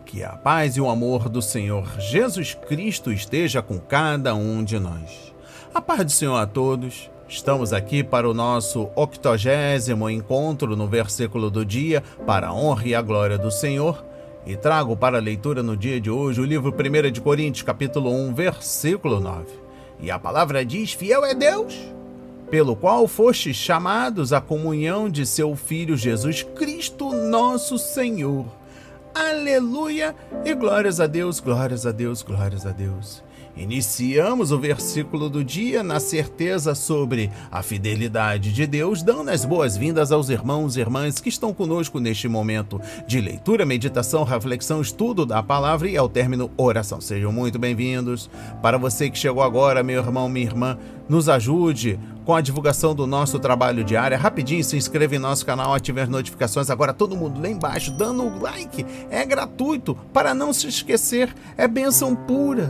Que a paz e o amor do Senhor Jesus Cristo esteja com cada um de nós. A paz do Senhor a todos. Estamos aqui para o nosso 80º encontro no versículo do dia, para a honra e a glória do Senhor. E trago para a leitura no dia de hoje o livro 1 de Coríntios, capítulo 1, versículo 9. E a palavra diz: fiel é Deus, pelo qual fostes chamados à comunhão de seu Filho Jesus Cristo, nosso Senhor. Aleluia e glórias a Deus, glórias a Deus, glórias a Deus. Iniciamos o versículo do dia na certeza sobre a fidelidade de Deus, dando as boas-vindas aos irmãos e irmãs que estão conosco neste momento de leitura, meditação, reflexão, estudo da palavra e ao término, oração. Sejam muito bem-vindos. Para você que chegou agora, meu irmão, minha irmã, nos ajude com a divulgação do nosso trabalho diário. Rapidinho, se inscreva em nosso canal, ative as notificações. Agora todo mundo lá embaixo, dando o like. É gratuito, para não se esquecer, é bênção pura.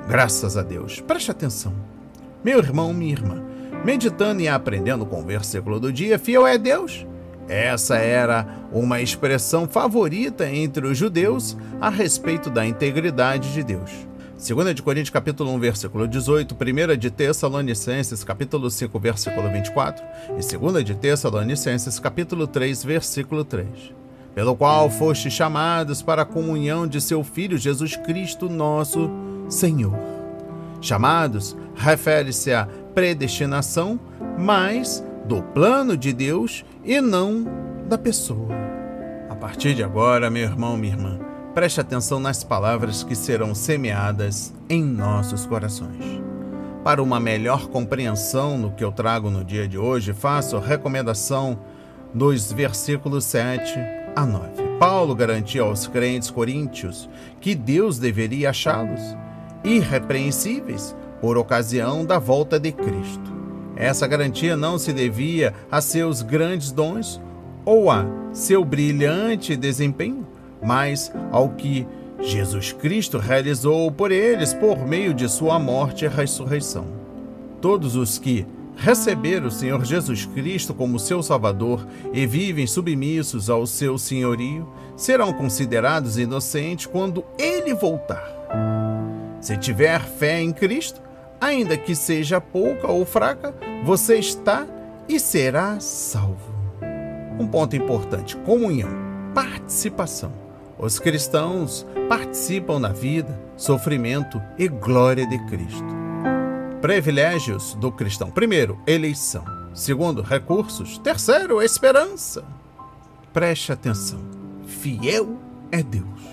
Graças a Deus. Preste atenção. Meu irmão, minha irmã, meditando e aprendendo com o versículo do dia, fiel é Deus. Essa era uma expressão favorita entre os judeus a respeito da integridade de Deus. 2 de Coríntios, capítulo 1, versículo 18, 1 de Tessalonicenses, capítulo 5, versículo 24, e 2 de Tessalonicenses, capítulo 3, versículo 3. Pelo qual fostes chamados para a comunhão de seu Filho Jesus Cristo, nosso Senhor. Chamados refere-se à predestinação, mas do plano de Deus e não da pessoa. A partir de agora, meu irmão, minha irmã, preste atenção nas palavras que serão semeadas em nossos corações. Para uma melhor compreensão no que eu trago no dia de hoje, faço recomendação dos versículos 7 a 9. Paulo garantia aos crentes coríntios que Deus deveria achá-los irrepreensíveis por ocasião da volta de Cristo. Essa garantia não se devia a seus grandes dons ou a seu brilhante desempenho, mas ao que Jesus Cristo realizou por eles por meio de sua morte e ressurreição. Todos os que receberam o Senhor Jesus Cristo como seu Salvador e vivem submissos ao seu senhorio serão considerados inocentes quando ele voltar. Se tiver fé em Cristo, ainda que seja pouca ou fraca, você está e será salvo. Um ponto importante: comunhão, participação. Os cristãos participam na vida, sofrimento e glória de Cristo. Privilégios do cristão: primeiro, eleição. Segundo, recursos. Terceiro, esperança. Preste atenção: fiel é Deus.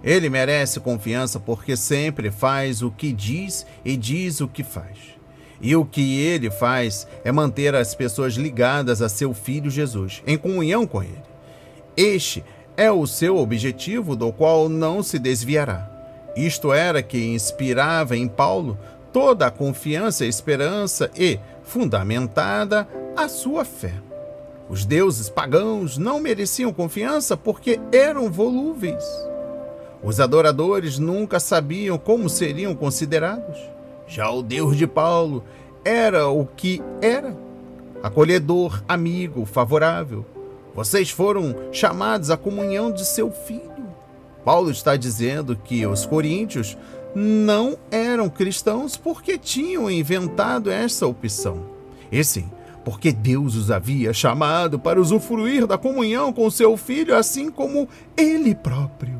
Ele merece confiança porque sempre faz o que diz e diz o que faz. E o que ele faz é manter as pessoas ligadas a seu Filho Jesus, em comunhão com ele. Este é o seu objetivo, do qual não se desviará. Isto era que inspirava em Paulo toda a confiança e esperança e fundamentada a sua fé. Os deuses pagãos não mereciam confiança porque eram volúveis. Os adoradores nunca sabiam como seriam considerados. Já o Deus de Paulo era o que era: acolhedor, amigo, favorável. Vocês foram chamados à comunhão de seu Filho. Paulo está dizendo que os coríntios não eram cristãos porque tinham inventado essa opção. E sim, porque Deus os havia chamado para usufruir da comunhão com seu Filho, assim como ele próprio.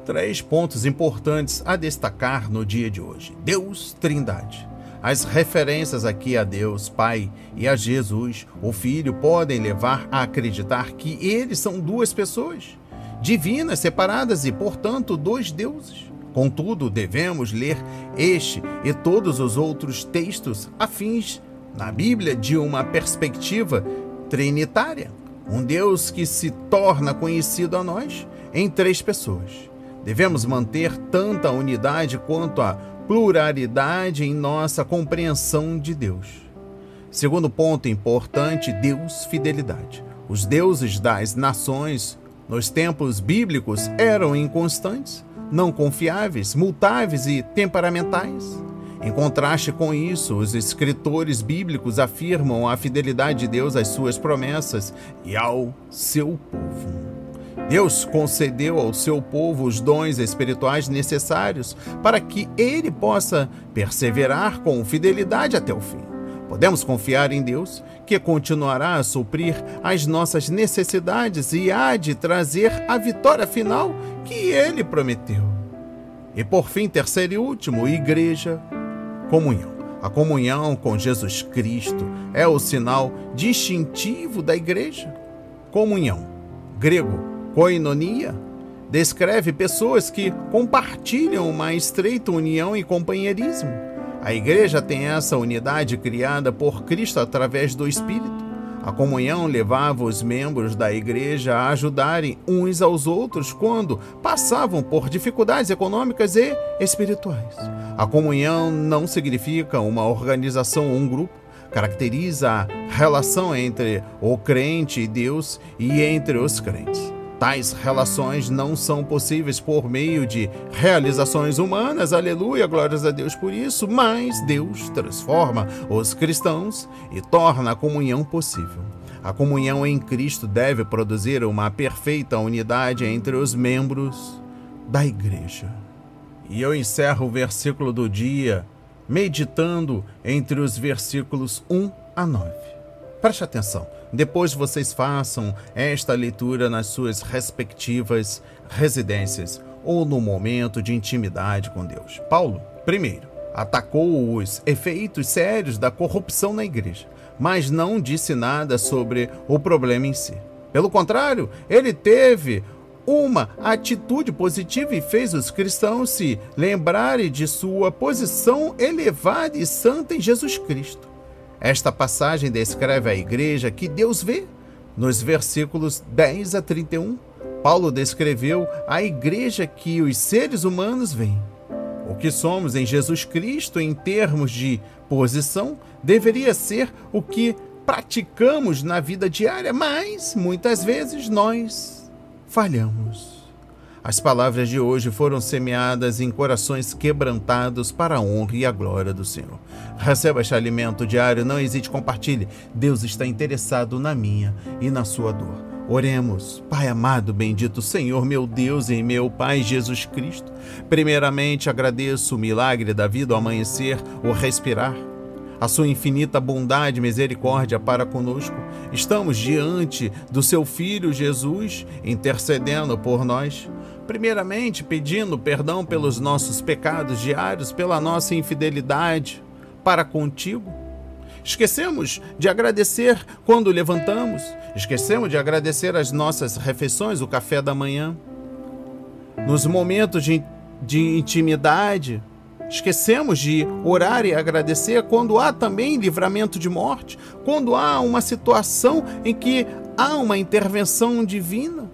3 pontos importantes a destacar no dia de hoje. Deus, Trindade. As referências aqui a Deus Pai e a Jesus, o Filho, podem levar a acreditar que eles são duas pessoas divinas, separadas e, portanto, dois deuses. Contudo, devemos ler este e todos os outros textos afins na Bíblia de uma perspectiva trinitária. Um Deus que se torna conhecido a nós em 3 pessoas. Devemos manter tanta unidade quanto a pluralidade em nossa compreensão de Deus. Segundo ponto importante: Deus, fidelidade. Os deuses das nações nos tempos bíblicos eram inconstantes, não confiáveis, mutáveis e temperamentais. Em contraste com isso, os escritores bíblicos afirmam a fidelidade de Deus às suas promessas e ao seu povo. Deus concedeu ao seu povo os dons espirituais necessários para que ele possa perseverar com fidelidade até o fim. Podemos confiar em Deus, que continuará a suprir as nossas necessidades e há de trazer a vitória final que ele prometeu. E por fim, terceiro e último, igreja, comunhão. A comunhão com Jesus Cristo é o sinal distintivo da igreja. Comunhão, grego, koinonia, descreve pessoas que compartilham uma estreita união e companheirismo. A igreja tem essa unidade criada por Cristo através do Espírito. A comunhão levava os membros da igreja a ajudarem uns aos outros quando passavam por dificuldades econômicas e espirituais. A comunhão não significa uma organização ou um grupo. Caracteriza a relação entre o crente e Deus e entre os crentes. Tais relações não são possíveis por meio de realizações humanas, aleluia, glórias a Deus por isso, mas Deus transforma os cristãos e torna a comunhão possível. A comunhão em Cristo deve produzir uma perfeita unidade entre os membros da igreja. E eu encerro o versículo do dia meditando entre os versículos 1 a 9. Preste atenção, depois vocês façam esta leitura nas suas respectivas residências ou no momento de intimidade com Deus. Paulo, primeiro, atacou os efeitos sérios da corrupção na igreja, mas não disse nada sobre o problema em si. Pelo contrário, ele teve uma atitude positiva e fez os cristãos se lembrarem de sua posição elevada e santa em Jesus Cristo. Esta passagem descreve a igreja que Deus vê. Nos versículos 10 a 31, Paulo descreveu a igreja que os seres humanos veem. O que somos em Jesus Cristo em termos de posição deveria ser o que praticamos na vida diária, mas muitas vezes nós falhamos. As palavras de hoje foram semeadas em corações quebrantados para a honra e a glória do Senhor. Receba este alimento diário, não hesite, compartilhe. Deus está interessado na minha e na sua dor. Oremos. Pai amado, bendito Senhor, meu Deus e meu Pai Jesus Cristo. Primeiramente, agradeço o milagre da vida, o amanhecer, o respirar. A sua infinita bondade e misericórdia para conosco. Estamos diante do seu Filho Jesus, intercedendo por nós. Primeiramente, pedindo perdão pelos nossos pecados diários, pela nossa infidelidade para contigo. Esquecemos de agradecer quando levantamos. Esquecemos de agradecer as nossas refeições, o café da manhã. Nos momentos de intimidade, esquecemos de orar e agradecer quando há também livramento de morte, quando há uma situação em que há uma intervenção divina,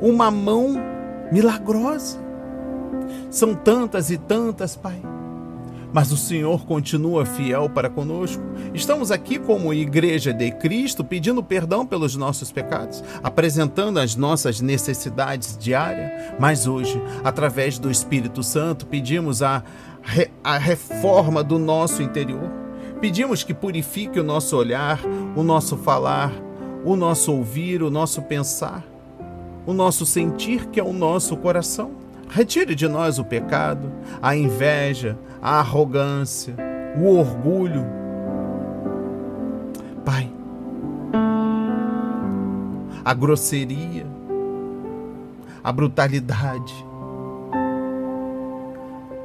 uma mão milagrosa. São tantas e tantas, Pai. Mas o Senhor continua fiel para conosco. Estamos aqui como Igreja de Cristo, pedindo perdão pelos nossos pecados, apresentando as nossas necessidades diárias, mas hoje, através do Espírito Santo, pedimos a reforma do nosso interior. Pedimos que purifique o nosso olhar, o nosso falar, o nosso ouvir, o nosso pensar, o nosso sentir, que é o nosso coração. Retire de nós o pecado, a inveja, a arrogância, o orgulho. Pai, a grosseria, a brutalidade.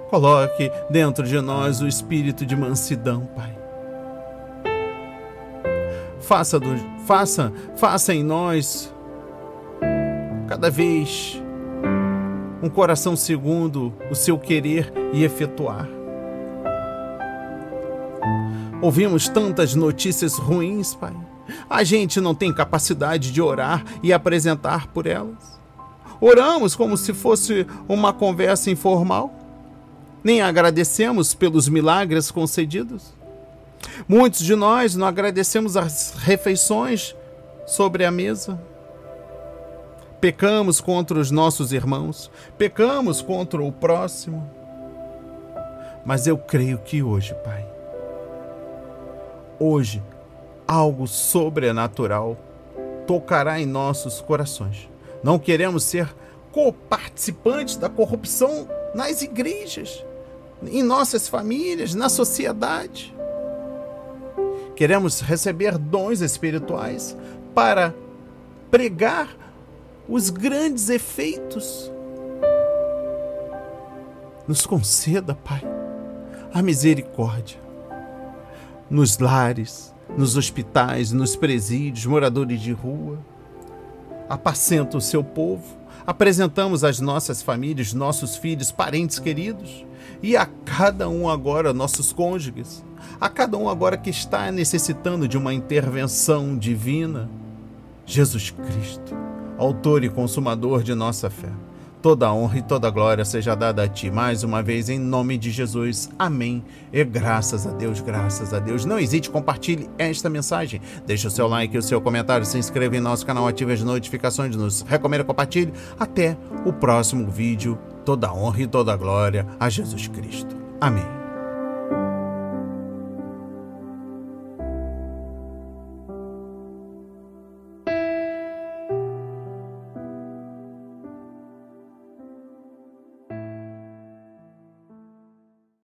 Coloque dentro de nós o espírito de mansidão, Pai. Faça em nós cada vez um coração segundo o seu querer e efetuar. Ouvimos tantas notícias ruins, Pai. A gente não tem capacidade de orar e apresentar por elas. Oramos como se fosse uma conversa informal. Nem agradecemos pelos milagres concedidos. Muitos de nós não agradecemos as refeições sobre a mesa. Pecamos contra os nossos irmãos, pecamos contra o próximo. Mas eu creio que hoje, Pai, hoje, algo sobrenatural tocará em nossos corações. Não queremos ser coparticipantes da corrupção nas igrejas, em nossas famílias, na sociedade. Queremos receber dons espirituais para pregar os grandes efeitos. Nos conceda, Pai, a misericórdia. Nos lares, nos hospitais, nos presídios, moradores de rua. Apacenta o seu povo. Apresentamos as nossas famílias, nossos filhos, parentes queridos. E a cada um agora, nossos cônjuges. A cada um agora que está necessitando de uma intervenção divina. Jesus Cristo, autor e consumador de nossa fé. Toda a honra e toda a glória seja dada a Ti, mais uma vez, em nome de Jesus. Amém. E graças a Deus, graças a Deus. Não hesite, compartilhe esta mensagem. Deixe o seu like e o seu comentário, se inscreva em nosso canal, ative as notificações, nos recomenda, compartilhe. Até o próximo vídeo. Toda a honra e toda a glória a Jesus Cristo. Amém.